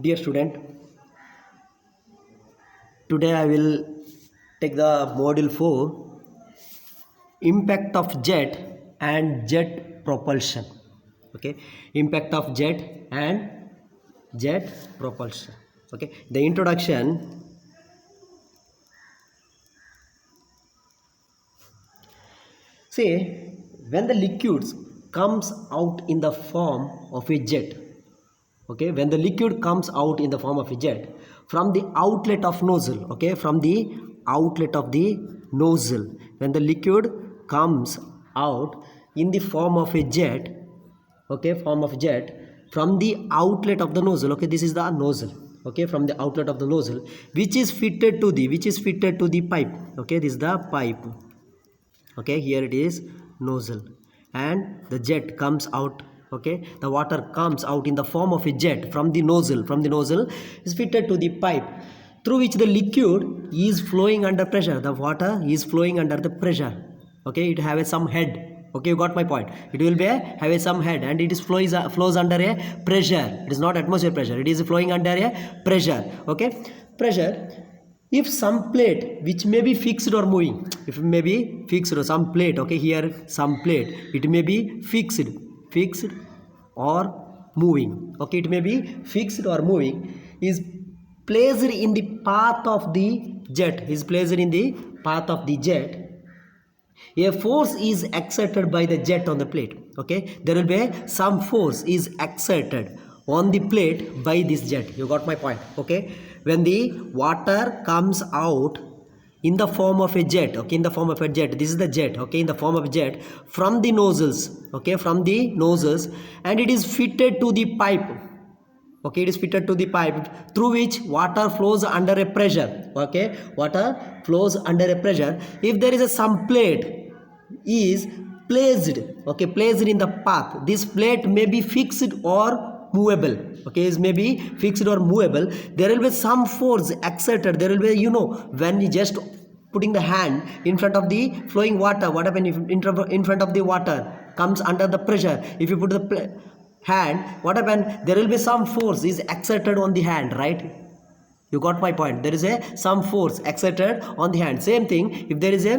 Dear student, today I will take the module 4, impact of jet and jet propulsion. Okay, impact of jet and jet propulsion. Okay, the introduction. Say, when the liquids comes out in the form of a jet, okay, when the liquid comes out in the form of a jet from the outlet of nozzle, okay, from the outlet of the nozzle, when the liquid comes out in the form of a jet, okay, form of jet from the outlet of the nozzle, okay, this is the nozzle, okay, from the outlet of the nozzle which is fitted to the pipe, okay, this is the pipe, okay, here it is nozzle, and the jet comes out, okay, the water comes out in the form of a jet from the nozzle is fitted to the pipe through which the liquid is flowing under pressure, the water is flowing under the pressure, okay, it have some head, okay, you got my point, it will be have some head and it is flows under a pressure, it is not atmosphere pressure, it is flowing under a pressure, okay, pressure. If some plate which may be fixed or moving, if it may be fixed or some plate, okay, here some plate, it may be fixed or moving, okay, it may be fixed or moving, is placed in the path of the jet, is placed in the path of the jet. A force is exerted by the jet on the plate, okay, there will be some force is exerted on the plate by this jet, you got my point, okay, when the water comes out in the form of a jet, okay, in the form of a jet, this is the jet, okay, in the form of a jet from the nozzles, okay, from the nozzles, and it is fitted to the pipe, okay, it is fitted to the pipe through which water flows under a pressure, okay, water flows under a pressure. If there is a some plate is placed, okay, placed in the path, this plate may be fixed or movable, okay, is may be fixed or movable, there will be some force exerted, there will be, you know, when you just putting the hand in front of the flowing water, what happens if in front of the water comes under the pressure, if you put the hand, what happens, there will be some force is exerted on the hand, right, you got my point, there is a some force exerted on the hand. Same thing if there is a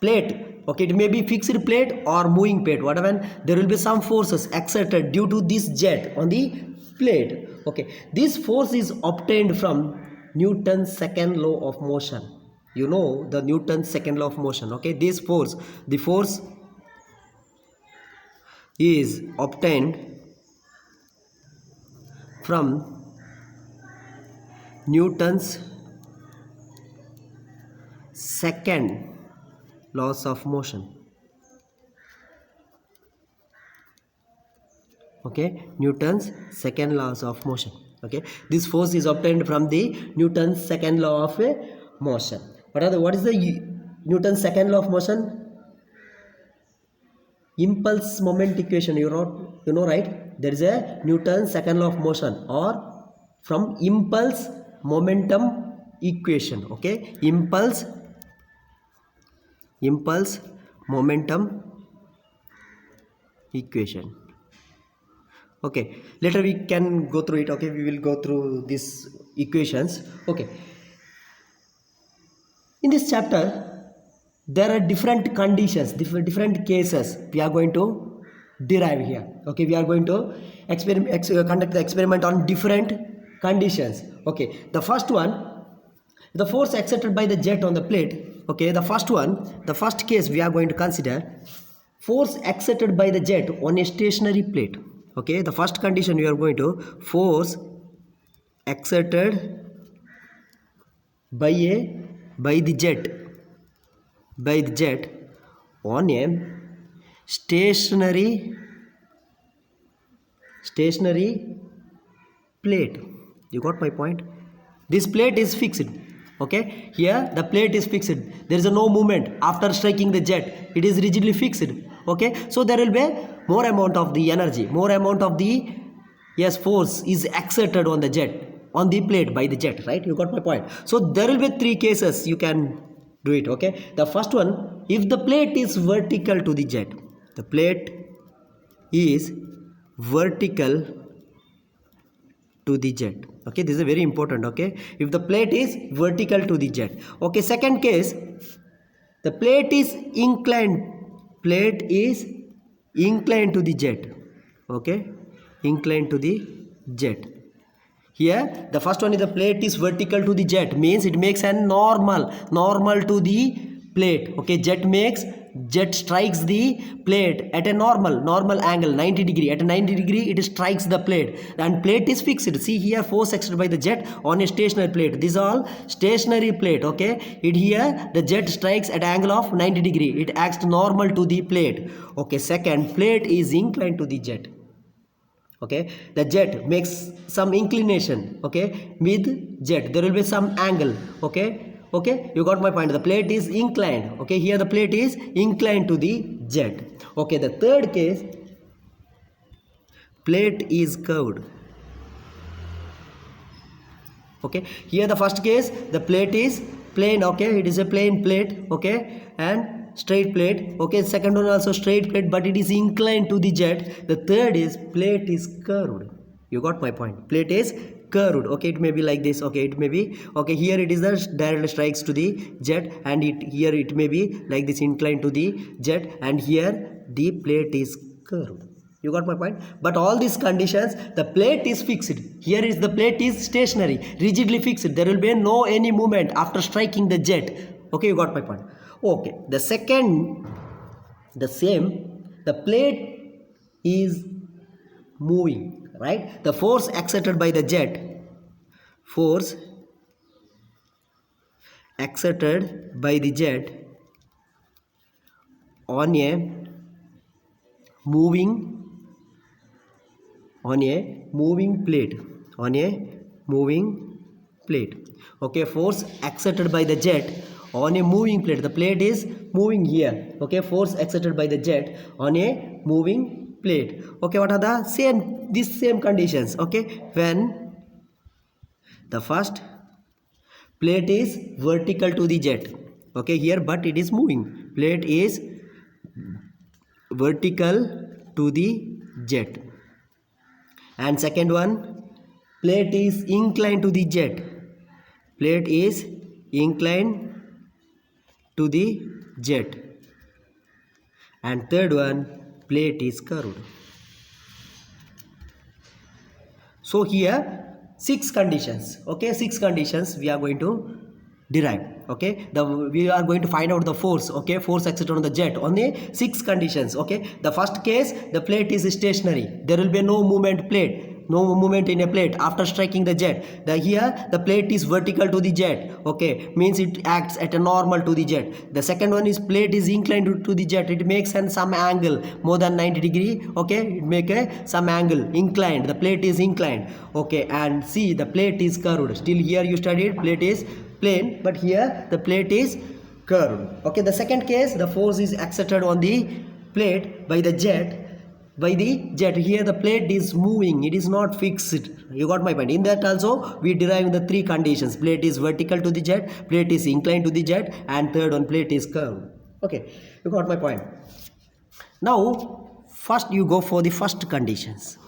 plate, okay, it may be fixed plate or moving plate, whatever, there will be some forces exerted due to this jet on the plate, okay, this force is obtained from Newton's second law of motion, you know the Newton's second law of motion, okay, this force, the force is obtained from Newton's second laws of motion, okay, Newton's second laws of motion, okay, this force is obtained from the Newton's second law of motion. What is the Newton's second law of motion? Impulse moment equation, you know right, there is a Newton's second law of motion, or from impulse momentum equation, okay, impulse momentum equation, okay, later we can go through it, okay, we will go through these equations, okay. In this chapter there are different conditions, different cases we are going to derive here, okay, we are going to conduct the experiment on different conditions, okay. The first one, the force exerted by the jet on the plate, okay, the first case we are going to consider force exerted by the jet on a stationary plate, okay, the first condition we are going to force exerted by the jet on a stationary plate, you got my point, this plate is fixed, okay, here the plate is fixed, there is no movement after striking the jet, it is rigidly fixed, okay, so there will be more amount of the energy, more amount of the force is exerted on the jet, on the plate by the jet, right, you got my point. So there will be three cases you can do it, okay. The first one, if the plate is vertical to the jet, the plate is vertical to the jet. Okay, this is very important. Okay, if the plate is vertical to the jet. Okay, second case, the plate is inclined to the jet. Okay, inclined to the jet. Here the first one is the plate is vertical to the jet, means it makes a normal to the plate. Okay, jet strikes the plate at a normal angle, 90 degree. At a 90 degree it strikes the plate, and plate is fixed. See here, force exerted by the jet on a stationary plate. This is all stationary plate. Okay, it here the jet strikes at angle of 90 degree, it acts normal to the plate. Okay, second, plate is inclined to the jet. Okay, the jet makes some inclination. Okay, with jet there will be some angle. Okay, you got my point. The plate is inclined. Okay, here the plate is inclined to the jet. Okay, the third case, plate is curved. Okay, here the first case, the plate is plain. Okay, it is a plain plate. Okay, and straight plate. Okay, second one also straight plate, but it is inclined to the jet. The third is plate is curved. You got my point. Plate is curved. Okay, it may be like this. Okay, it may be, okay, here it is the direct strikes to the jet, and here it may be like this, inclined to the jet, and here the plate is curved. You got my point. But all these conditions, the plate is fixed. Here is the plate is stationary, rigidly fixed. There will be no any movement after striking the jet. Okay, you got my point. Okay, the second, the same, the plate is moving, right? The force exerted by the jet, force exerted by the jet on a moving plate. Okay, force exerted by the jet on a moving plate. The plate is moving here. Okay, force exerted by the jet on a moving plate. Okay, what are the same conditions? Okay, when the first, plate is vertical to the jet. Okay, here but it is moving. Plate is vertical to the jet. And second one, plate is inclined to the jet. Plate is inclined to the jet. And third one, plate is curved. So here 6 conditions. Okay, 6 conditions we are going to derive. Okay, we are going to find out the force. Okay, force exerted on the jet on the 6 conditions. Okay, the first case, the plate is stationary. There will be no movement in a plate after striking the jet. Here the plate is vertical to the jet. Okay, means it acts at a normal to the jet. The second one is plate is inclined to the jet. It makes some angle more than 90 degree. Okay, it make some angle inclined. The plate is inclined. Okay, and see, the plate is curved. Still here you studied plate is plain, but here the plate is curved. Okay, the second case, the force is exerted on the plate by the jet. Here the plate is moving, it is not fixed. You got my point. In that also we derive the 3 conditions. Plate is vertical to the jet, plate is inclined to the jet, and third one, plate is curved. Okay, you got my point. Now first you go for the first conditions.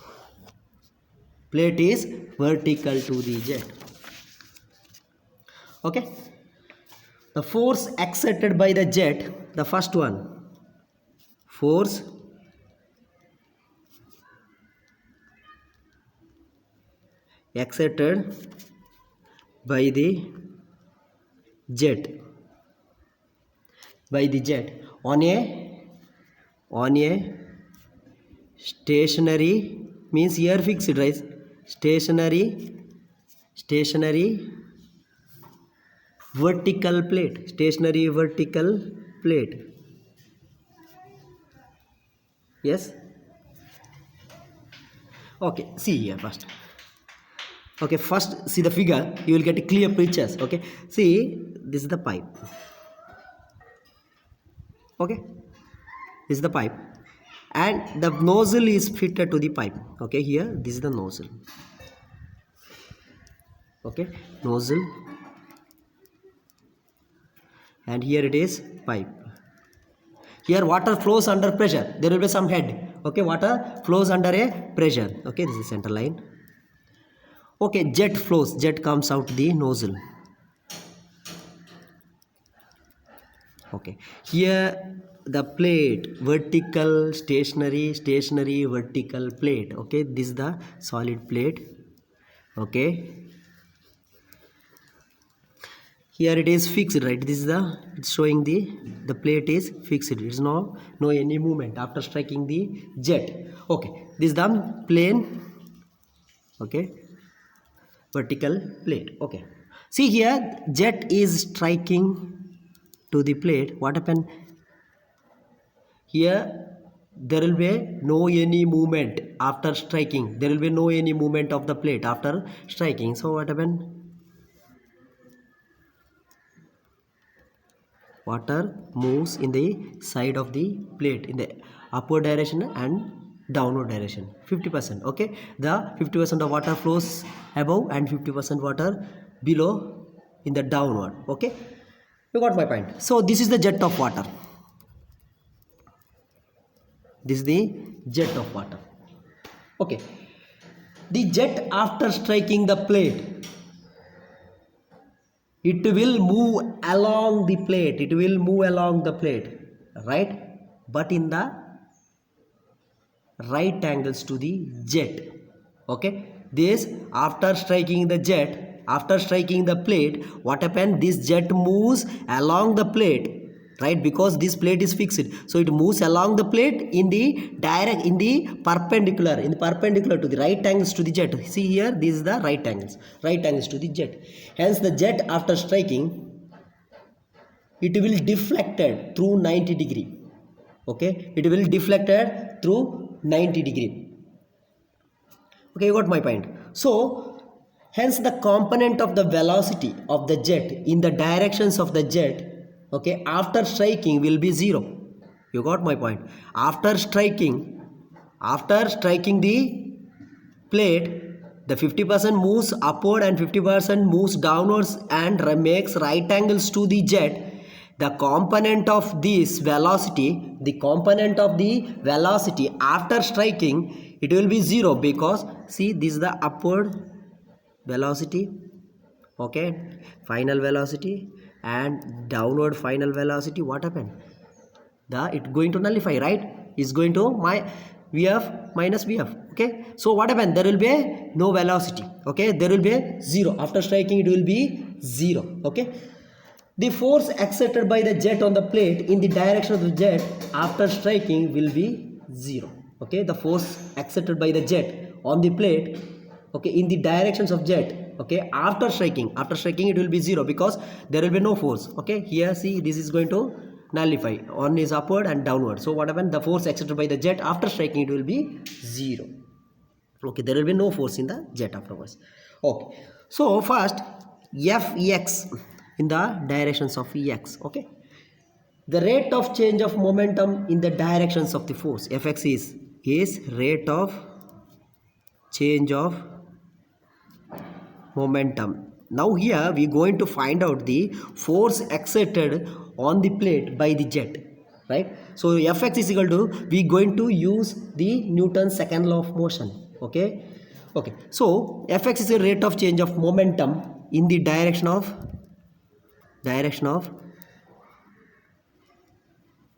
Plate is vertical to the jet. Okay, the force exerted by the jet, the first one, force exerted by the jet on a stationary, means here fixed, right? Stationary vertical plate. Yes. Okay, see here first. Okay, first see the figure, you will get a clear pictures. Okay, see, this is the pipe. Okay, this is the pipe, and the nozzle is fitted to the pipe. Okay, here this is the nozzle. Okay, nozzle, and here it is pipe. Here water flows under pressure. There will be some head. Okay, water flows under a pressure. Okay, this is center line. Okay, jet flows, jet comes out the nozzle. Okay, here the plate, vertical, stationary, stationary, vertical plate. Okay, this is the solid plate. Okay, here it is fixed, right? This is the, it's showing the plate is fixed. It is no any movement after striking the jet. Okay, this is the plane. Okay, vertical plate. Okay, see here, jet is striking to the plate. What happened here? There will be no any movement after striking. There will be no any movement of the plate after striking. So what happened? Water moves in the side of the plate in the upward direction and downward direction 50%. Okay, the 50% of water flows above and 50% water below in the downward. Okay, you got my point. So this is the jet of water. This is the jet of water. Okay, the jet after striking the plate, it will move along the plate. It will move along the plate, right? But in the right angles to the jet. Okay, this after striking the jet, after striking the plate, what happened? This jet moves along the plate, right? Because this plate is fixed, so it moves along the plate in the perpendicular to the right angles to the jet. See here, this is the right angles to the jet. Hence the jet after striking, it will deflected through 90 degree. Okay, it will deflected through 90 degree. Okay, you got my point. So hence the component of the velocity of the jet in the directions of the jet, okay, after striking will be 0. You got my point. After striking the plate, the 50% moves upward and 50% moves downwards and makes right angles to the jet. The component of this velocity, after striking, it will be 0, because see, this is the upward velocity, okay, final velocity, and downward final velocity. What happened? It going to nullify, right? Is going to my Vf minus Vf. Okay, so what happened? There will be no velocity. Okay, there will be 0. After striking, it will be 0. Okay, the force exerted by the jet on the plate in the direction of the jet after striking will be 0. Okay, the force exerted by the jet on the plate, okay, in the directions of jet, okay, after striking it will be 0, because there will be no force. Okay, here see, this is going to nullify. One is upward and downward. So what happened? The force exerted by the jet after striking, it will be 0. Okay, there will be no force in the jet afterwards. Okay, so first Fx in the directions of Ex. Okay, the rate of change of momentum in the directions of the force. Fx is rate of change of momentum. Now here we are going to find out the force exerted on the plate by the jet, right? So Fx is equal to, we are going to use the Newton's second law of motion. Okay, so Fx is a rate of change of momentum in the direction of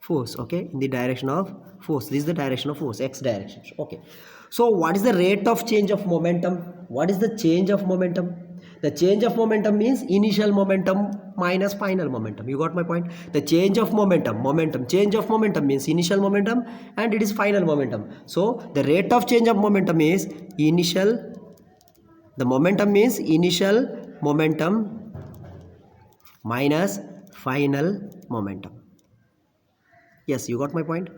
force. Okay, in the direction of force. This is the direction of force, x direction. Okay, so what is the rate of change of momentum? What is the change of momentum? The change of momentum means initial momentum minus final momentum. You got my point? The change of momentum means initial momentum and it is final momentum. So the rate of change of momentum is the momentum means initial momentum minus final momentum. Yes, you got my point.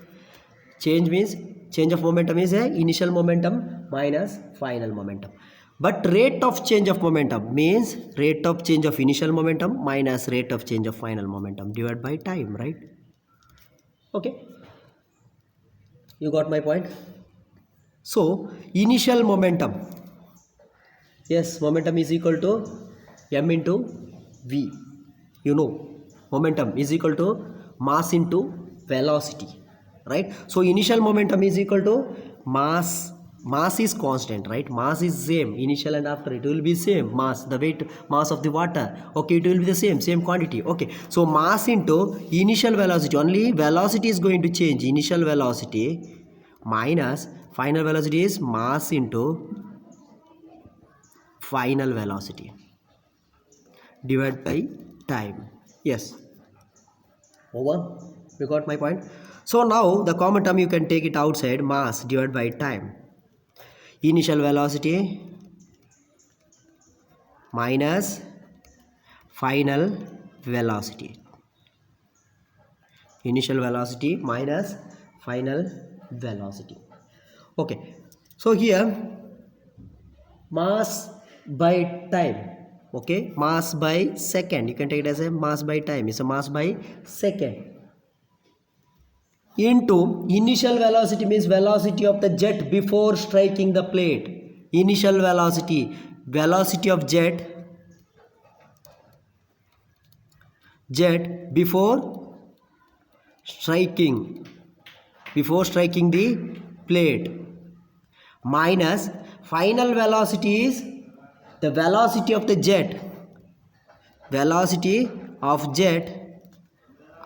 Change of momentum is a initial momentum minus final momentum. But rate of change of momentum means rate of change of initial momentum minus rate of change of final momentum divided by time, right? Okay, you got my point. So initial momentum, yes, momentum is equal to m into v. You know, momentum is equal to mass into velocity, right? So initial momentum is equal to mass mass is constant, right? Mass is same, initial and after, it will be same mass, the weight mass of the water, okay, it will be the same quantity. Okay, so mass into initial velocity, only velocity is going to change, initial velocity minus final velocity is mass into final velocity divided by time. Yes, over, you got my point. So now the common term you can take it outside, mass divided by time, initial velocity minus final velocity, initial velocity minus final velocity. Okay, so here mass by time, okay, mass by second, you can take it as a mass by time, it's a mass by second, into initial velocity means velocity of the jet before striking the plate, initial velocity, velocity of jet before striking the plate, minus final velocity is the velocity of the jet, velocity of jet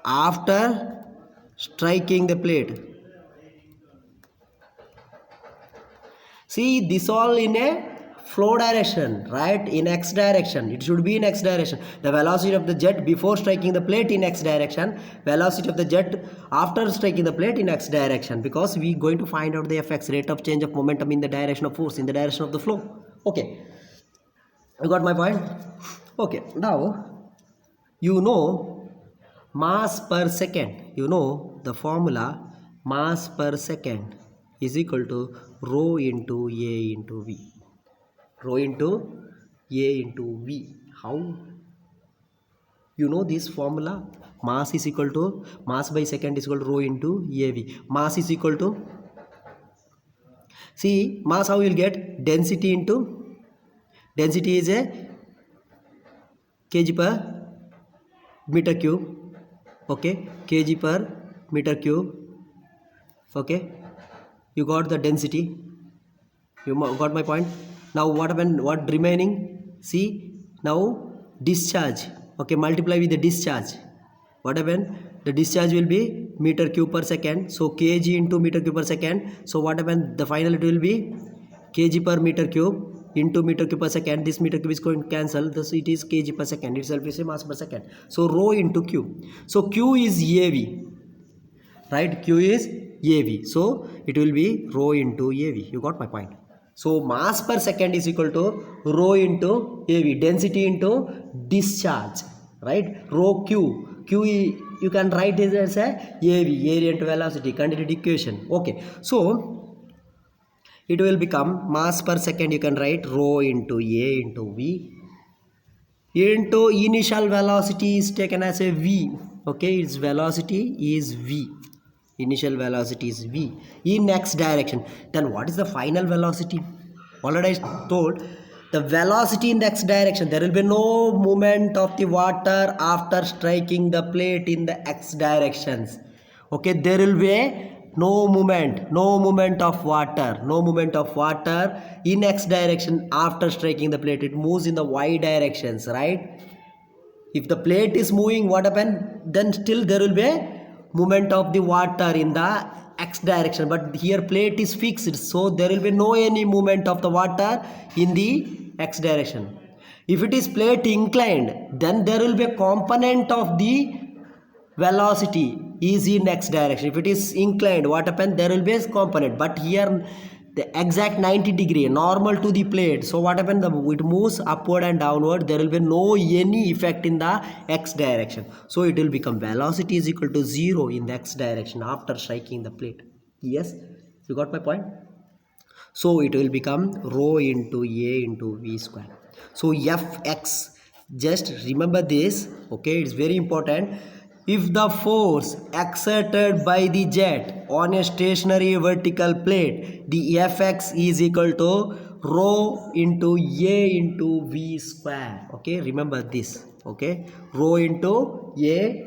after striking the plate. See, this all in a flow direction, right? In x direction, it should be in x direction. The velocity of the jet before striking the plate in x direction, velocity of the jet after striking the plate in x direction, because we going to find out the effects, rate of change of momentum in the direction of force, in the direction of the flow. Okay, you got my point. Okay, now you know mass per second, you know the formula, mass per second is equal to rho into A into V, rho into A into V. How you know this formula? Mass is equal to, mass by second is equal to rho into AV. Mass is equal to, see, mass how you will get, density into, density is a kg per meter cube, okay, kg per meter cube, okay, you got the density, you got my point. Now what happened, what remaining, see, now discharge, okay, multiply with the discharge, what happened, the discharge will be meter cube per second, so kg into meter cube per second, so what happened, the final it will be kg per meter cube into meter cube per second, this meter cube is going to cancel, thus it is kg per second, itself is a mass per second, so rho into q, so q is AV, right, q is AV, so it will be rho into AV, you got my point. So mass per second is equal to rho into AV, density into discharge, right, rho q, you can write it as a AV, area into velocity, continuity equation. Okay, so it will become mass per second, you can write rho into A into V into initial velocity is taken as a V, okay, its velocity is V, initial velocity is V in x direction. Then what is the final velocity? Already I told, the velocity in the x direction, there will be no movement of the water after striking the plate in the x directions, okay, there will be no movement of water in x direction after striking the plate, it moves in the y directions, right? If the plate is moving, what happened, then still there will be movement of the water in the x direction, but here plate is fixed, so there will be no any movement of the water in the x direction. If it is plate inclined, then there will be a component of the velocity is in x direction. If it is inclined, what happened, there will be a component, but here the exact 90 degree normal to the plate, so what happened, it moves upward and downward, there will be no any effect in the x direction, so it will become velocity is equal to 0 in the x direction after striking the plate. Yes, you got my point. So it will become rho into A into V square. So Fx, just remember this, okay, it's very important. If the force exerted by the jet on a stationary vertical plate, the Fx is equal to rho into A into V square, okay, remember this, okay, rho into A